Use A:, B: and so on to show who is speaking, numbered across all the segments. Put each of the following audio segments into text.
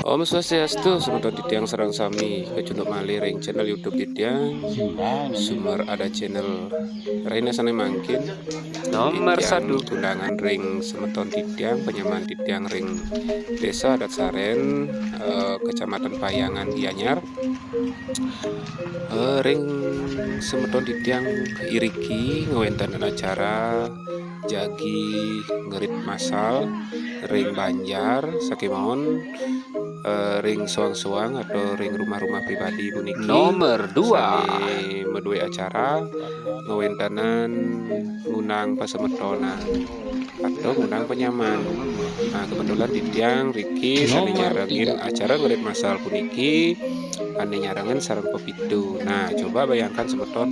A: Om Swastiastu, semoga titiang serang sami kecunduk malih ring channel YouTube titiang sumber ada channel Raina sana mangkin
B: Nomor
A: titiang
B: 1.
A: tundangan ring semeton titiang penyaman titiang ring desa adat Saren kecamatan Payangan Gianyar ring semeton titiang iriki ngewenten acara jagi ngerit masal ring Banjar sakemon ring suang-suang atau ring rumah-rumah pribadi puniki
B: Nomor 2.
A: sami medue acara ngewentanan ngundang pasemetonan atau ngundang penyaman. Nah kebetulan titiang Riki sani nyarengin acara ngerit masal puniki ane nyarengin sareng pepitu. Nah coba bayangkan semeton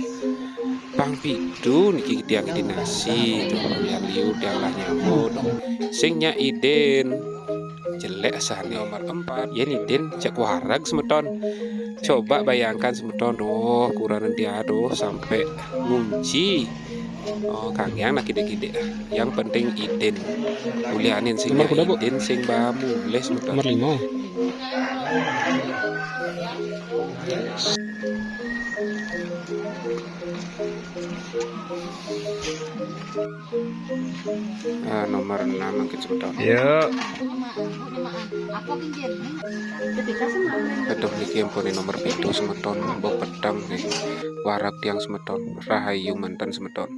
A: pang pitu niki tiang nasi tuh yang liu tiang lah nyamut singnya iden jelek sahane nomor 4 ya nidin cek warag semeton. Coba bayangkan semeton doh kurang dia doh sampai ngunci kangyang nak gede-gede yang penting iden ulianin singnya iden sing mulai semeton
C: nomor 5.
A: Nomor 6 mungkin semeton.
B: Yuk.
A: Aduh niki ampun nomor 7 semeton mbok pedang nih warak tiang semeton rahayu mantan semeton.